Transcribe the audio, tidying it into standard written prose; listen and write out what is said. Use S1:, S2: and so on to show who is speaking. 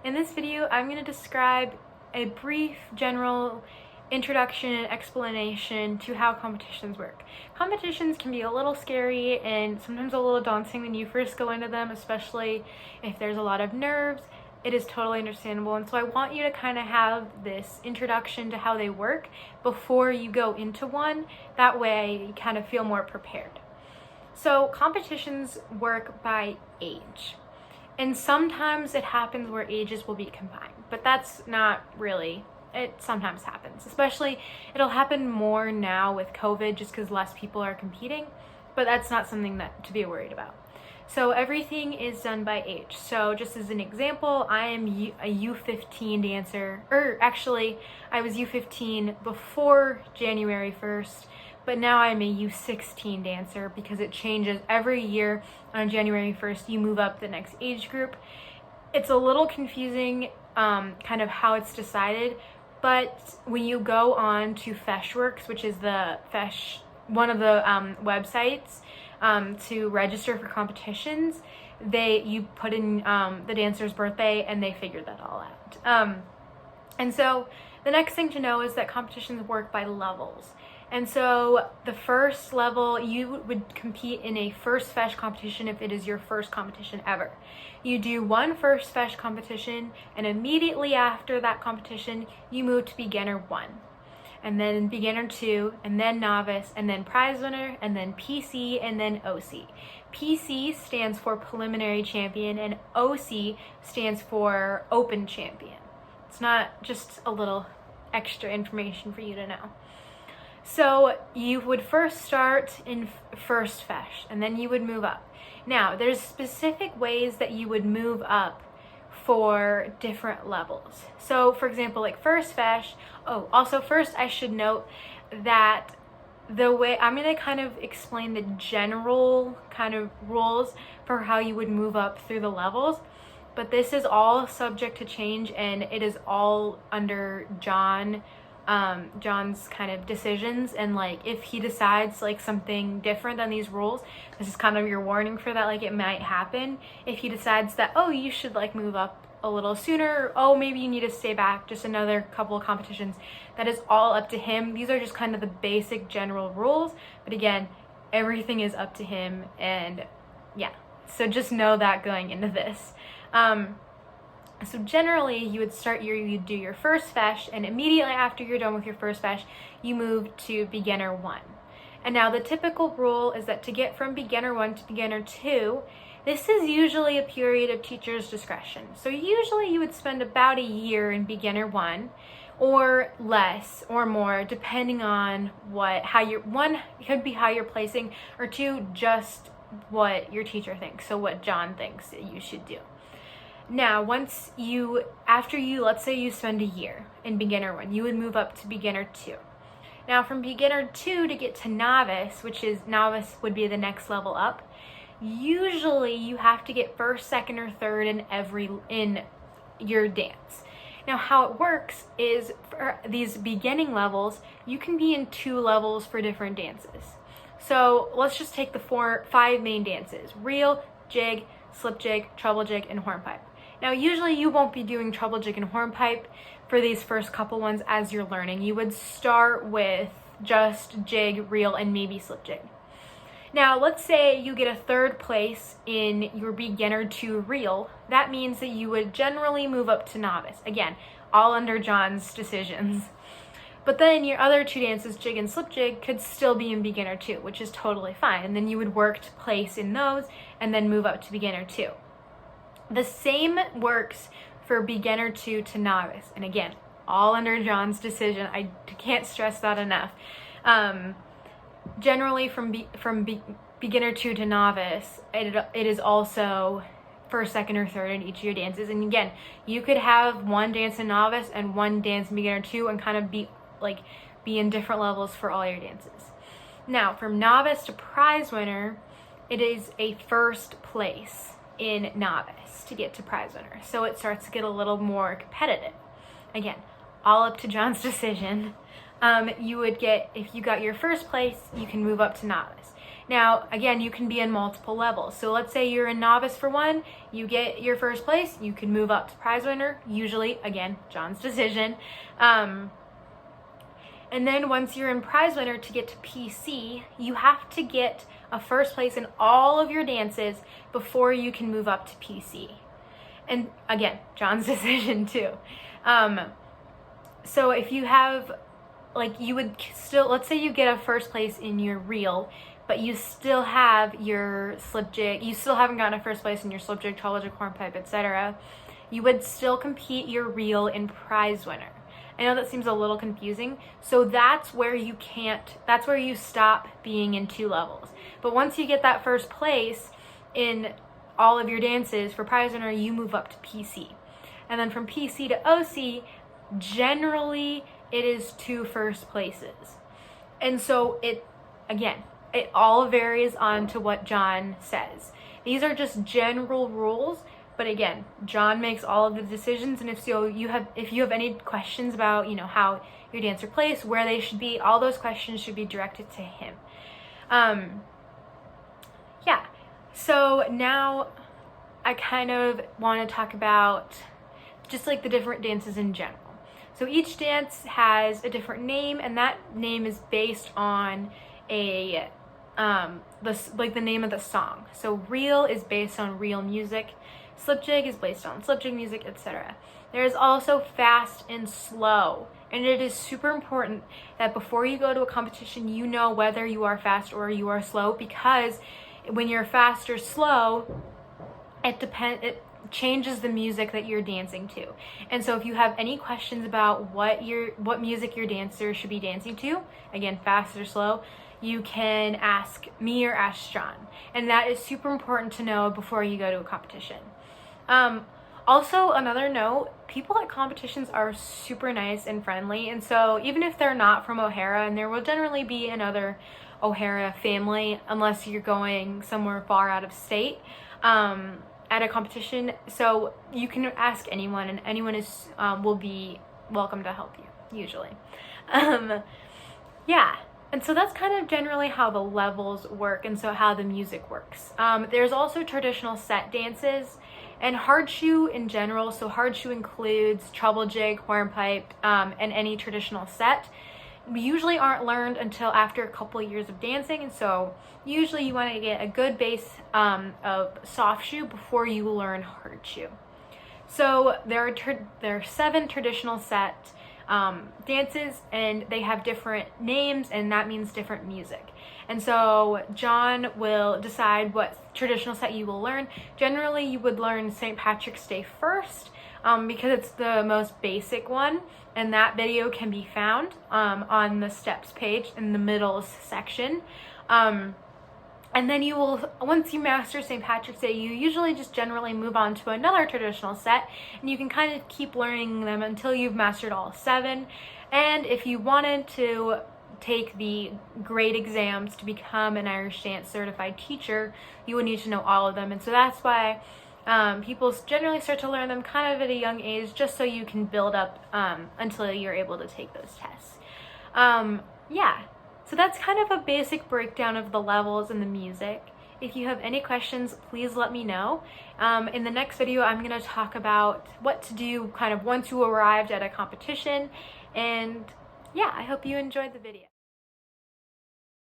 S1: In this video, I'm going to describe a brief general introduction and explanation to how competitions work. Competitions can be a little scary and sometimes a little daunting when you first go into them, especially if there's a lot of nerves. It is totally understandable, and so I want you to kind of have this introduction to how they work before you go into one. That way you kind of feel more prepared. So competitions work by age. And sometimes it happens where ages will be combined, but that's not really, it sometimes happens. Especially, it'll happen more now with COVID just because less people are competing, but that's not something to be worried about. So everything is done by age. So just as an example, I am a U15 dancer, or actually I was U15 before January 1st, but now I'm a U16 dancer because it changes every year. On January 1st, you move up the next age group. It's a little confusing kind of how it's decided, but when you go on to Feshworks, which is one of the websites to register for competitions, you put in the dancer's birthday and they figured that all out. And so the next thing to know is that competitions work by levels. And so the first level, you would compete in a first fesh competition if it is your first competition ever. You do one first fesh competition, and immediately after that competition, you move to beginner 1. And then beginner 2, and then novice, and then prize winner, and then PC, and then OC. PC stands for preliminary champion, and OC stands for open champion. It's not just a little extra information for you to know. So you would first start in first fesh, and then you would move up. Now, there's specific ways that you would move up for different levels. So for example, like first fesh, also first I should note that the way I'm going to kind of explain the general kind of rules for how you would move up through the levels, but this is all subject to change, and it is all under John's kind of decisions, and like if he decides like something different than these rules, this is kind of your warning for that. Like it might happen if he decides that, oh, you should like move up a little sooner, oh, maybe you need to stay back just another couple of competitions. That is all up to him. These are just kind of the basic general rules, but again, everything is up to him, and yeah, so just know that going into this. So generally, you do your first fesh, and immediately after you're done with your first fesh, you move to beginner 1. And now the typical rule is that to get from beginner 1 to beginner 2, this is usually a period of teacher's discretion. So usually you would spend about a year in beginner 1, or less or more, depending on one, it could be how you're placing, or 2, just what your teacher thinks, so what John thinks that you should do. Now, let's say you spend a year in beginner 1, you would move up to beginner 2. Now, from beginner 2 to get to novice, novice would be the next level up, usually you have to get first, second, or third in your dance. Now, how it works is for these beginning levels, you can be in 2 levels for different dances. So let's just take the 5 main dances: reel, jig, slip jig, treble jig, and hornpipe. Now, usually you won't be doing treble jig and hornpipe for these first couple ones as you're learning. You would start with just jig, reel, and maybe slip jig. Now, let's say you get a 3rd place in your beginner 2 reel. That means that you would generally move up to novice. Again, all under John's decisions. But then your other 2 dances, jig and slip jig, could still be in beginner 2, which is totally fine. And then you would work to place in those and then move up to beginner 2. The same works for beginner 2 to novice. And again, all under John's decision. I can't stress that enough. Generally from beginner 2 to novice, it is also first, second, or third in each of your dances. And again, you could have one dance in novice and one dance in beginner 2 and kind of be in different levels for all your dances. Now, from novice to prize winner, it is a first place in novice to get to prize winner. So it starts to get a little more competitive. Again, all up to John's decision. If you got your first place, you can move up to novice. Now, again, you can be in multiple levels. So let's say you're a novice for one, you get your first place, you can move up to prize winner, usually, again, John's decision. And then once you're in prize winner, to get to PC, you have to get a first place in all of your dances before you can move up to PC. And again, John's decision too. So if you have, like, you would still, let's say you get a first place in your reel, but you still have your slip jig, you still haven't gotten a first place in your slip jig, treble jig, hornpipe, etc. You would still compete your reel in prize winner. I know that seems a little confusing. So that's where you stop being in 2 levels. But once you get that first place in all of your dances for prize winner, you move up to PC. And then from PC to OC, generally it is 2 first places. And so it all varies on to what John says. These are just general rules, but again, John makes all of the decisions. And if you have any questions about, how your dancer plays, where they should be, all those questions should be directed to him. Yeah. So now I kind of want to talk about just like the different dances in general. So each dance has a different name, and that name is based on the name of the song. So reel is based on reel music, slip jig is based on slip jig music, etc. There is also fast and slow, and it is super important that before you go to a competition, you know whether you are fast or you are slow, because when you're fast or slow, it changes the music that you're dancing to. And so if you have any questions about what music your dancer should be dancing to, again, fast or slow, you can ask me or ask John. And that is super important to know before you go to a competition. Also, another note, people at competitions are super nice and friendly. And so even if they're not from O'Hara, and there will generally be another O'Hara family unless you're going somewhere far out of state, at a competition, so you can ask anyone, and anyone will be welcome to help you, usually. Yeah, and so that's kind of generally how the levels work, and so how the music works. There's also traditional set dances and hard shoe in general. So hard shoe includes treble jig, hornpipe, and any traditional set. Usually aren't learned until after a couple of years of dancing, and so usually you want to get a good base of soft shoe before you learn hard shoe. So there are 7 traditional set dances, and they have different names, and that means different music. And so John will decide what traditional set you will learn. Generally, you would learn St. Patrick's Day first, because it's the most basic one, and that video can be found on the steps page in the middle section. And then you will, once you master St. Patrick's Day, you usually just generally move on to another traditional set, and you can kind of keep learning them until you've mastered all 7. And if you wanted to take the grade exams to become an Irish dance certified teacher, you would need to know all of them. And so that's why people generally start to learn them kind of at a young age, just so you can build up until you're able to take those tests. Yeah, so that's kind of a basic breakdown of the levels and the music. If you have any questions, please let me know. In the next video, I'm going to talk about what to do kind of once you arrived at a competition. And yeah, I hope you enjoyed the video.